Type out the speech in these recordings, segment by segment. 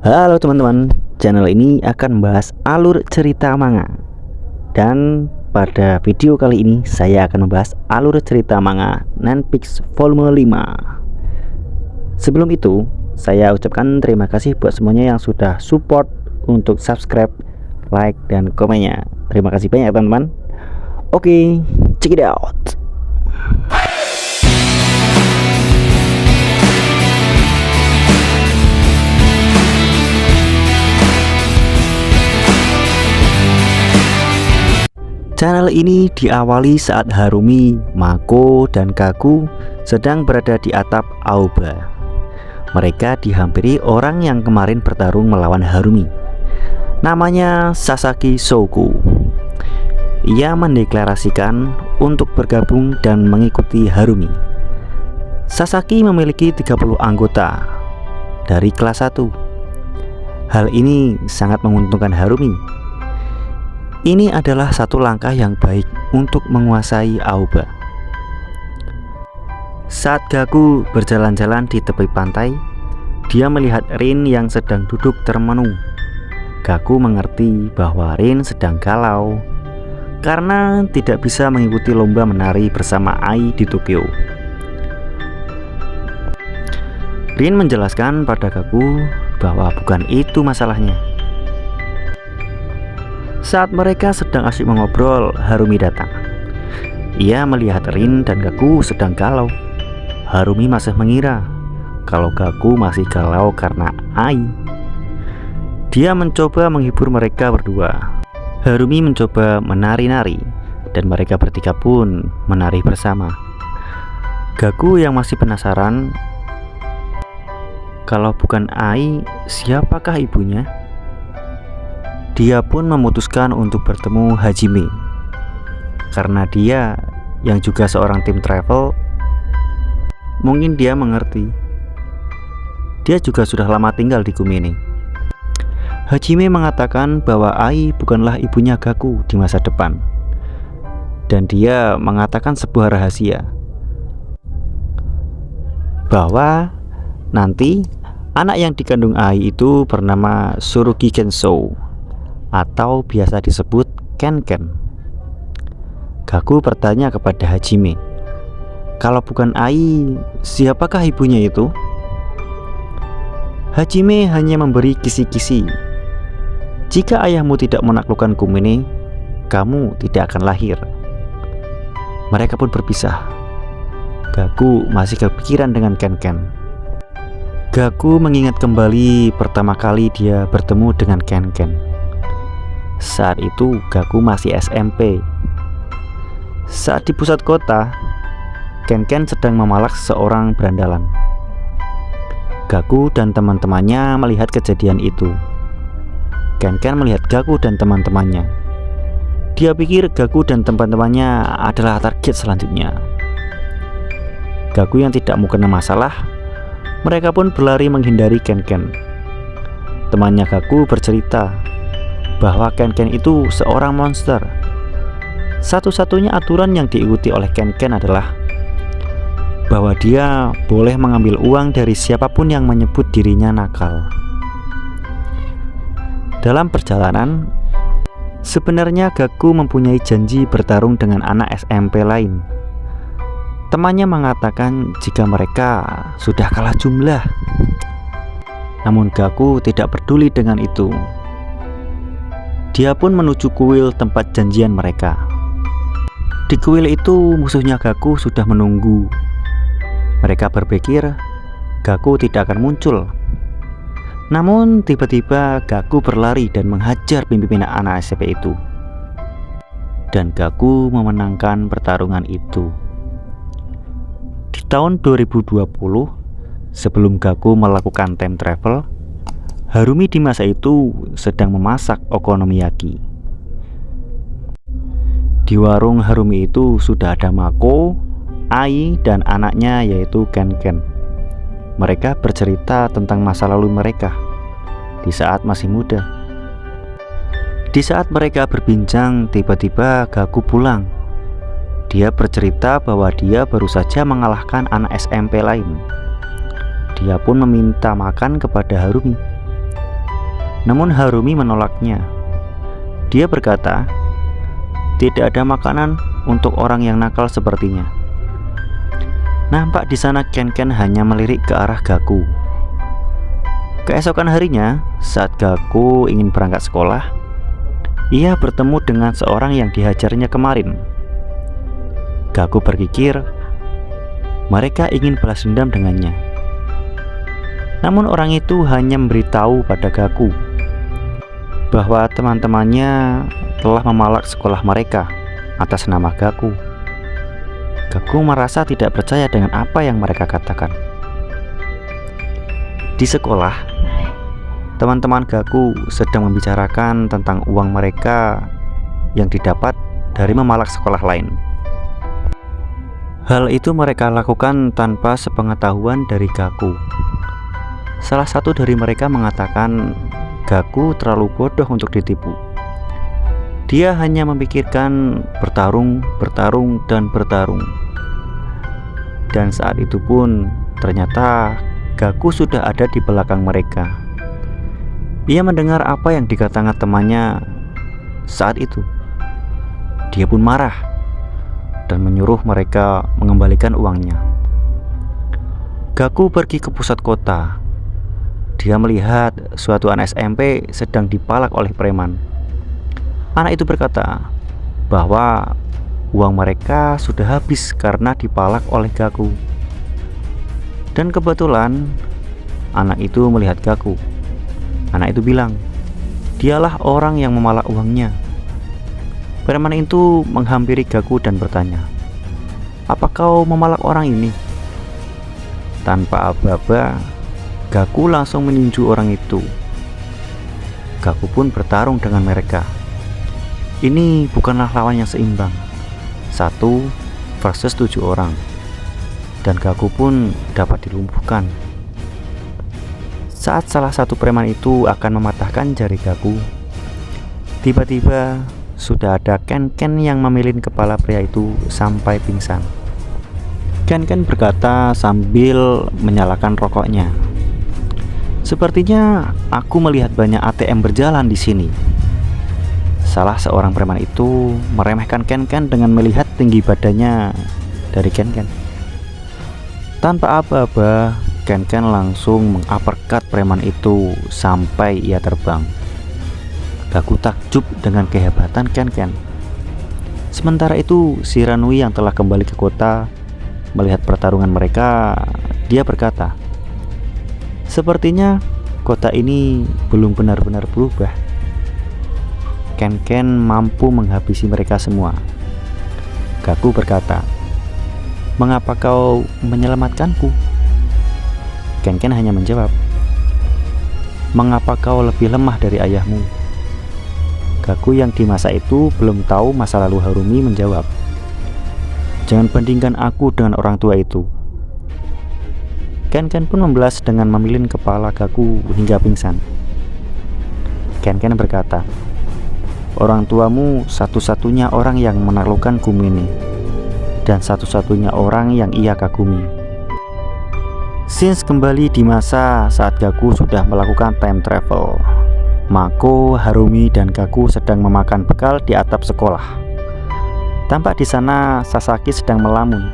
Halo teman-teman, channel ini akan membahas alur cerita manga. Dan pada video kali ini saya akan membahas alur cerita manga Nanpix volume 5. Sebelum itu, saya ucapkan terima kasih buat semuanya yang sudah support untuk subscribe, like, dan komennya. Terima kasih banyak teman-teman. Oke, check it out. Channel ini diawali saat Harumi, Mako, dan Gaku sedang berada di atap Aoba. Mereka dihampiri orang yang kemarin bertarung melawan Harumi. Namanya Sasaki Soukou. Ia mendeklarasikan untuk bergabung dan mengikuti Harumi. Sasaki memiliki 30 anggota dari kelas 1. Hal ini sangat menguntungkan Harumi. Ini adalah satu langkah yang baik untuk menguasai Aoba. Saat Gaku berjalan-jalan di tepi pantai, dia melihat Rin yang sedang duduk termenung. Gaku mengerti bahwa Rin sedang galau karena tidak bisa mengikuti lomba menari bersama Ai di Tokyo. Rin menjelaskan pada Gaku bahwa bukan itu masalahnya. Saat mereka sedang asyik mengobrol, Harumi datang. Ia melihat Rin dan Gaku sedang galau. Harumi masih mengira kalau Gaku masih galau karena Ai. Dia mencoba menghibur mereka berdua. Harumi mencoba menari-nari dan mereka bertiga pun menari bersama. Gaku yang masih penasaran, kalau bukan Ai, siapakah ibunya? Dia pun memutuskan untuk bertemu Hajime. Karena dia yang juga seorang tim travel, mungkin dia mengerti. Dia juga sudah lama tinggal di Kumene. Hajime mengatakan bahwa Ai bukanlah ibunya Gaku di masa depan. Dan dia mengatakan sebuah rahasia, bahwa nanti anak yang dikandung Ai itu bernama Tsurugi Gensou, atau biasa disebut Ken-Ken. Gaku bertanya kepada Hajime, kalau bukan Ai, siapakah ibunya itu? Hajime hanya memberi kisi-kisi, jika ayahmu tidak menaklukkan Kumene, kamu tidak akan lahir. Mereka pun berpisah. Gaku masih kepikiran dengan Ken-Ken. Gaku mengingat kembali pertama kali dia bertemu dengan Ken-Ken. Saat itu Gaku masih SMP. Saat di pusat kota, Ken-Ken sedang memalak seorang berandalan. Gaku dan teman-temannya melihat kejadian itu. Ken-Ken melihat Gaku dan teman-temannya. Dia pikir Gaku dan teman-temannya adalah target selanjutnya. Gaku yang tidak mau kena masalah, mereka pun berlari menghindari Ken-Ken. Temannya Gaku bercerita bahwa Ken-Ken itu seorang monster. Satu-satunya aturan yang diikuti oleh Ken-Ken adalah bahwa dia boleh mengambil uang dari siapapun yang menyebut dirinya nakal. Dalam perjalanan, sebenarnya Gaku mempunyai janji bertarung dengan anak SMP lain. Temannya mengatakan jika mereka sudah kalah jumlah. Namun Gaku tidak peduli dengan itu. Dia pun menuju kuil tempat janjian mereka. Di kuil itu musuhnya Gaku sudah menunggu. Mereka berpikir Gaku tidak akan muncul. Namun tiba-tiba Gaku berlari dan menghajar pimpinan anak SMP itu. Dan Gaku memenangkan pertarungan itu. Di tahun 2020, sebelum Gaku melakukan time travel, Harumi di masa itu sedang memasak okonomiyaki. Di warung Harumi itu sudah ada Mako, Ai, dan anaknya yaitu Ken-Ken. Mereka bercerita tentang masa lalu mereka di saat masih muda. Di saat mereka berbincang, tiba-tiba Gaku pulang. Dia bercerita bahwa dia baru saja mengalahkan anak SMP lain. Dia pun meminta makan kepada Harumi. Namun Harumi menolaknya. Dia berkata, tidak ada makanan untuk orang yang nakal sepertinya. Nampak di sana Ken hanya melirik ke arah Gaku. Keesokan harinya, saat Gaku ingin berangkat sekolah, ia bertemu dengan seorang yang dihajarnya kemarin. Gaku berpikir mereka ingin balas dendam dengannya. Namun orang itu hanya memberitahu pada Gaku bahwa teman-temannya telah memalak sekolah mereka atas nama Gaku. Gaku merasa tidak percaya dengan apa yang mereka katakan. Di sekolah, teman-teman Gaku sedang membicarakan tentang uang mereka yang didapat dari memalak sekolah lain. Hal itu mereka lakukan tanpa sepengetahuan dari Gaku. Salah satu dari mereka mengatakan Gaku terlalu bodoh untuk ditipu. Dia hanya memikirkan bertarung, dan bertarung. Dan saat itu pun ternyata Gaku sudah ada di belakang mereka. Ia mendengar apa yang dikatakan temannya saat itu. Dia pun marah dan menyuruh mereka mengembalikan uangnya. Gaku pergi ke pusat kota. Dia melihat suatu anak SMP sedang dipalak oleh preman. Anak itu berkata bahwa uang mereka sudah habis karena dipalak oleh Gaku. Dan kebetulan anak itu melihat Gaku. Anak itu bilang, dialah orang yang memalak uangnya. Preman itu menghampiri Gaku dan bertanya, apa kau memalak orang ini? Tanpa aba-aba, Gaku langsung meninju orang itu. Gaku pun bertarung dengan mereka. Ini bukanlah lawan yang seimbang, 1 versus 7 orang. Dan Gaku pun dapat dilumpuhkan. Saat salah satu preman itu akan mematahkan jari Gaku, tiba-tiba sudah ada Ken yang memilin kepala pria itu sampai pingsan. Ken berkata sambil menyalakan rokoknya, sepertinya aku melihat banyak ATM berjalan di sini. Salah seorang preman itu meremehkan Ken dengan melihat tinggi badannya dari Ken. Tanpa aba-aba, Ken langsung menguppercut preman itu sampai ia terbang. Gaku takjub dengan kehebatan Ken. Sementara itu, si Ranui yang telah kembali ke kota melihat pertarungan mereka, dia berkata, sepertinya kota ini belum benar-benar berubah. Ken mampu menghabisi mereka semua. Gaku berkata, mengapa kau menyelamatkanku? Ken hanya menjawab, mengapa kau lebih lemah dari ayahmu? Gaku yang di masa itu belum tahu masa lalu Harumi menjawab, jangan bandingkan aku dengan orang tua itu. Ken pun membalas dengan memilin kepala Gaku hingga pingsan. Ken berkata, orang tuamu satu-satunya orang yang menaklukkan Kumine, dan satu-satunya orang yang ia kagumi. Scenes kembali di masa saat Gaku sudah melakukan time travel. Mako, Harumi, dan Gaku sedang memakan bekal di atap sekolah. Tampak di sana Sasaki sedang melamun.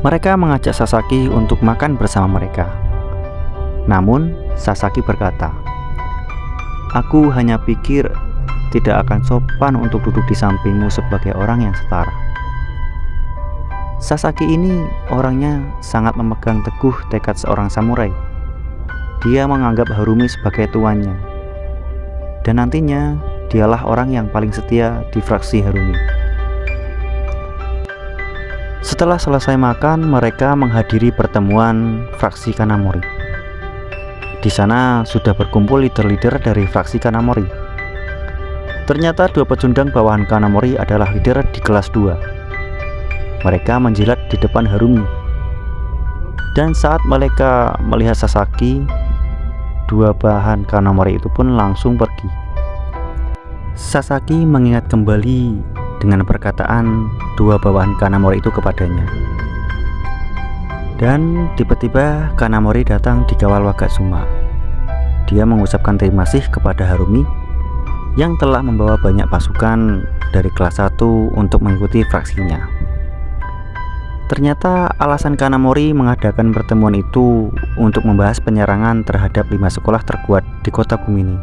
Mereka mengajak Sasaki untuk makan bersama mereka. Namun Sasaki berkata, aku hanya pikir tidak akan sopan untuk duduk di sampingmu sebagai orang yang setara. Sasaki ini orangnya sangat memegang teguh tekad seorang samurai. Dia menganggap Harumi sebagai tuannya, dan nantinya dialah orang yang paling setia di fraksi Harumi. Setelah selesai makan, mereka menghadiri pertemuan fraksi Kanamori. Di sana sudah berkumpul leader-leader dari fraksi Kanamori. Ternyata 2 pecundang bawahan Kanamori adalah leader di kelas 2. Mereka menjilat di depan Harumi. Dan saat mereka melihat Sasaki, 2 bawahan Kanamori itu pun langsung pergi. Sasaki mengingat kembali dengan perkataan 2 bawahan Kanamori itu kepadanya. Dan tiba-tiba Kanamori datang dikawal Wagatsuma. dia mengucapkan terima kasih kepada Harumi yang telah membawa banyak pasukan dari kelas 1 untuk mengikuti fraksinya. Ternyata alasan Kanamori mengadakan pertemuan itu untuk membahas penyerangan terhadap 5 sekolah terkuat di kota Kumini.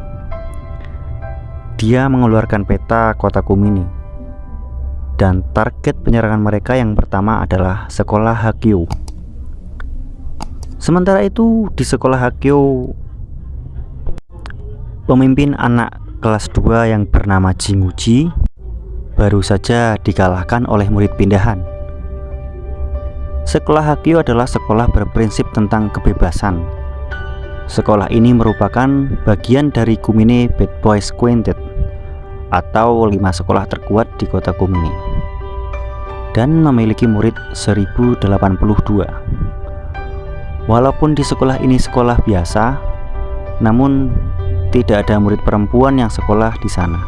Dia mengeluarkan peta kota Kumini, dan target penyerangan mereka yang pertama adalah sekolah Hakkyō. Sementara itu di sekolah Hakkyō, pemimpin anak kelas 2 yang bernama Jinguji baru saja dikalahkan oleh murid pindahan. Sekolah Hakkyō adalah sekolah berprinsip tentang kebebasan. Sekolah ini merupakan bagian dari Kumine Bad Boys Quintet atau 5 sekolah terkuat di kota Kumine, dan memiliki murid 1082. Walaupun di sekolah ini sekolah biasa, namun tidak ada murid perempuan yang sekolah di sana.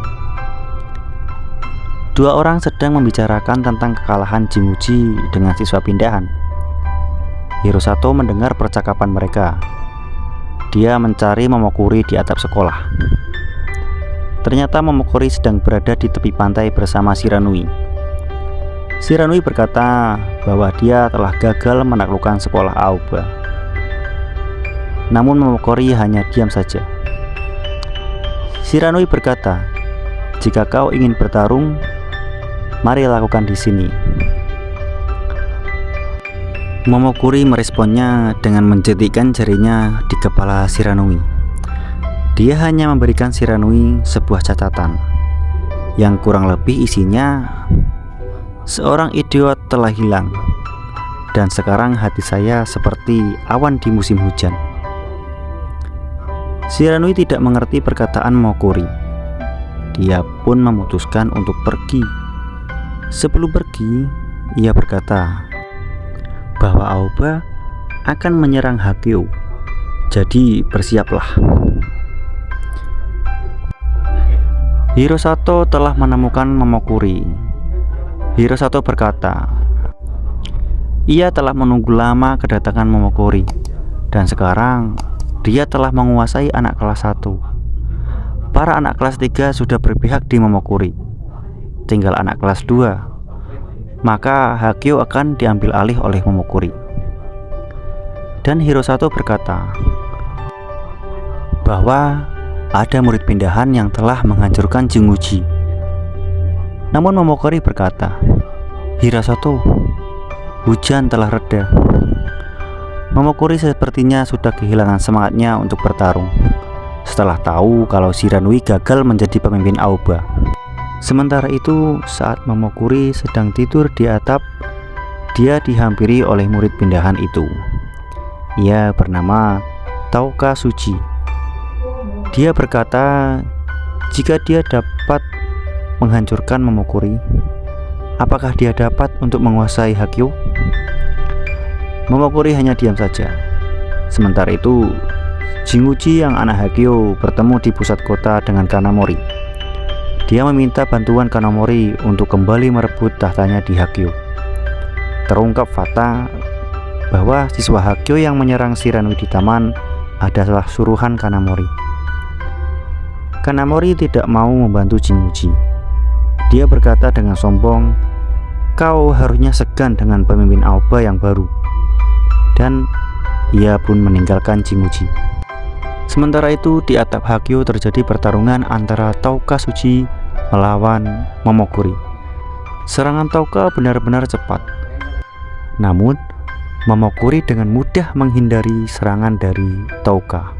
2 orang sedang membicarakan tentang kekalahan Jinguji dengan siswa pindahan. Hirosato mendengar percakapan mereka. Dia mencari Momokuri di atap sekolah. Ternyata Momokuri sedang berada di tepi pantai bersama Shiranui. Shiranui berkata bahwa dia telah gagal menaklukkan sekolah Aoba. Namun Momokuri hanya diam saja. Shiranui berkata, "Jika kau ingin bertarung, mari lakukan di sini." Momokuri meresponnya dengan menjetikkan jarinya di kepala Shiranui. Dia hanya memberikan Shiranui sebuah catatan yang kurang lebih isinya, "Seorang idiot telah hilang, dan sekarang hati saya seperti awan di musim hujan." Shiranui tidak mengerti perkataan Momokuri. Dia pun memutuskan untuk pergi. Sebelum pergi, ia berkata bahwa Aoba akan menyerang Hakkyō, jadi bersiaplah. Hirosato telah menemukan Momokuri. Hirosato berkata, ia telah menunggu lama kedatangan Momokuri, dan sekarang dia telah menguasai anak kelas 1. Para anak kelas 3 sudah berpihak di Momokuri. Tinggal anak kelas 2. Maka Hakkyō akan diambil alih oleh Momokuri. Dan Hirosato berkata bahwa ada murid pindahan yang telah menghancurkan Jinguji. Namun Momokuri berkata, "Hirosato, hujan telah reda." Momokuri sepertinya sudah kehilangan semangatnya untuk bertarung setelah tahu kalau Shiranui gagal menjadi pemimpin Aoba. Sementara itu, saat Momokuri sedang tidur di atap, dia dihampiri oleh murid pindahan itu. Ia bernama Taoka Suji. Dia berkata, jika dia dapat menghancurkan Momokuri, apakah dia dapat untuk menguasai Hakkyō? Momokuri hanya diam saja. Sementara itu, Jinguji yang anak Hakkyō bertemu di pusat kota dengan Kanamori. Dia meminta bantuan Kanamori untuk kembali merebut tahtanya di Hakkyō. Terungkap fakta bahwa siswa Hakkyō yang menyerang Shiranui di taman adalah suruhan Kanamori. Kanamori tidak mau membantu Jinguji. Dia berkata dengan sombong, "Kau harusnya segan dengan pemimpin Aoba yang baru." Dan ia pun meninggalkan Jinguji. Sementara itu di atap Hakkyō terjadi pertarungan antara Taoka Suji melawan Momokuri. Serangan Taoka benar-benar cepat. Namun Momokuri dengan mudah menghindari serangan dari Taoka.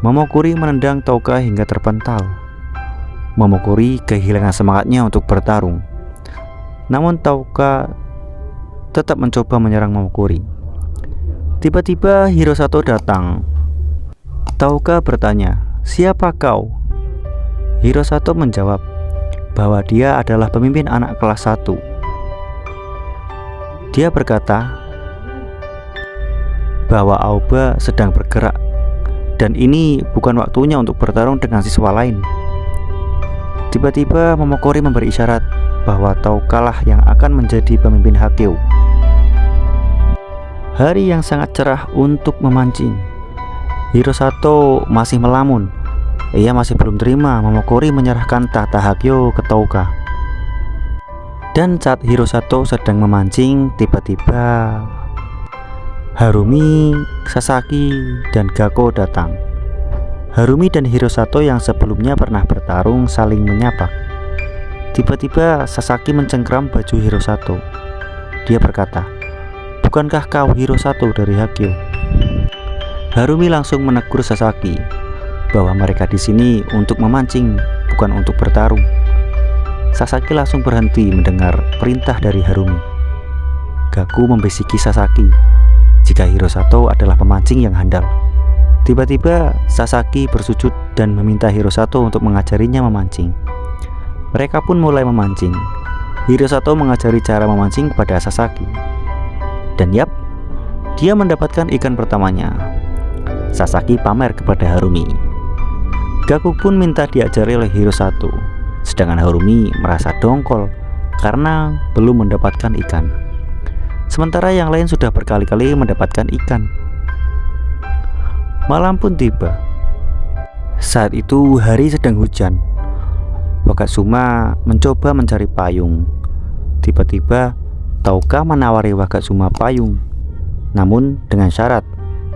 Momokuri menendang Taoka hingga terpental. Momokuri kehilangan semangatnya untuk bertarung. Namun Taoka tetap mencoba menyerang Momokuri. Tiba-tiba Hirosato datang. Taoka bertanya, "Siapa kau?" Hirosato menjawab bahwa dia adalah pemimpin anak kelas 1. Dia berkata bahwa Aoba sedang bergerak dan ini bukan waktunya untuk bertarung dengan siswa lain. Tiba-tiba Momokuri memberi isyarat bahwa Taoka lah yang akan menjadi pemimpin Hakkyō. Hari yang sangat cerah untuk memancing. Hirosato masih melamun. Ia masih belum terima Momokuri menyerahkan tahta Hagyo ke Touka. Dan saat Hirosato sedang memancing, tiba-tiba Harumi, Sasaki, dan Gakko datang. Harumi dan Hirosato yang sebelumnya pernah bertarung saling menyapa. Tiba-tiba Sasaki mencengkram baju Hirosato. Dia berkata, "Bukankah kau Hirosato dari Hagyo?" Harumi langsung menegur Sasaki bahwa mereka di sini untuk memancing, bukan untuk bertarung. Sasaki langsung berhenti mendengar perintah dari Harumi. Gakko membisiki Sasaki jika Hirosato adalah pemancing yang handal. Tiba-tiba Sasaki bersujud dan meminta Hirosato untuk mengajarinya memancing. Mereka pun mulai memancing. Hirosato mengajari cara memancing kepada Sasaki. Dan yap, dia mendapatkan ikan pertamanya. Sasaki pamer kepada Harumi. Gakko pun minta diajari oleh Hirosato, sedangkan Harumi merasa dongkol karena belum mendapatkan ikan. Sementara yang lain sudah berkali-kali mendapatkan ikan. Malam pun tiba. Saat itu hari sedang hujan. Wakatsuma mencoba mencari payung. Tiba-tiba Touka menawari Wakatsuma payung, namun dengan syarat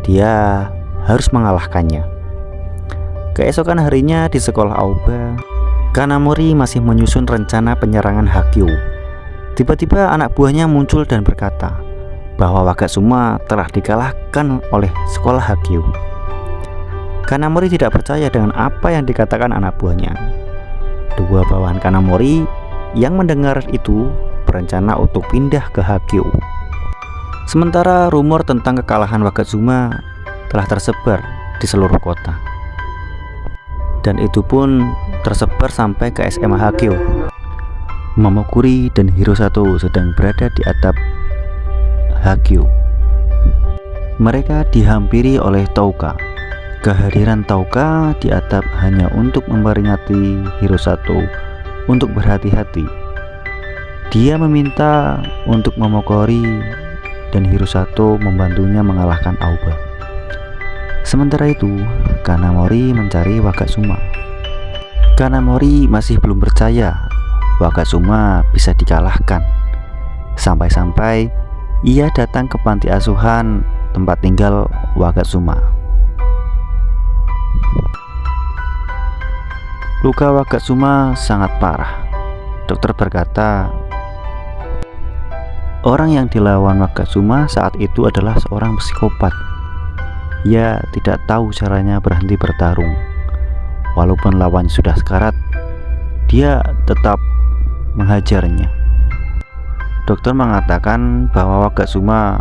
dia harus mengalahkannya. Keesokan harinya di sekolah Aoba, Kanamori masih menyusun rencana penyerangan Hagyo. Tiba-tiba anak buahnya muncul dan berkata bahwa Wakatsuma telah dikalahkan oleh sekolah Hagyo. Kanamori tidak percaya dengan apa yang dikatakan anak buahnya. Dua bawahan Kanamori yang mendengar itu berencana untuk pindah ke Hagyo. Sementara rumor tentang kekalahan Wakatsuma telah tersebar di seluruh kota, dan itu pun tersebar sampai ke SMA Hagyo. Momokuri dan Hirosato sedang berada di atap Hagyo. Mereka dihampiri oleh Touka. Kehadiran Touka di atap hanya untuk memperingati Hirosato untuk berhati-hati. Dia meminta untuk Momokuri dan Hirosato membantunya mengalahkan Aoba. Sementara itu, Kanamori mencari Wakatsuma. Kanamori masih belum percaya Wakatsuma bisa dikalahkan. Sampai-sampai ia datang ke panti asuhan tempat tinggal Wakatsuma. Luka Wakatsuma sangat parah. Dokter berkata, orang yang dilawan Wakatsuma saat itu adalah seorang psikopat. Ia tidak tahu caranya berhenti bertarung. Walaupun lawan sudah sekarat, dia tetap menghajarnya. Dokter mengatakan bahwa Wakatsuma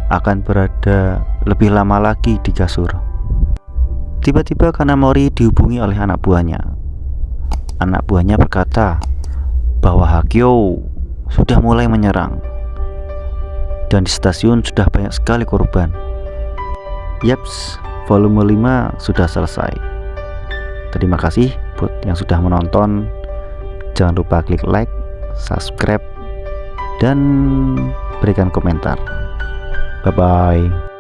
akan berada lebih lama lagi di kasur. Tiba-tiba Kanamori dihubungi oleh anak buahnya. Anak buahnya berkata bahwa Hagyo sudah mulai menyerang, dan di stasiun sudah banyak sekali korban. Yaps, volume 5 sudah selesai. Terima kasih buat yang sudah menonton. Jangan lupa klik like, subscribe, dan berikan komentar. Bye-bye.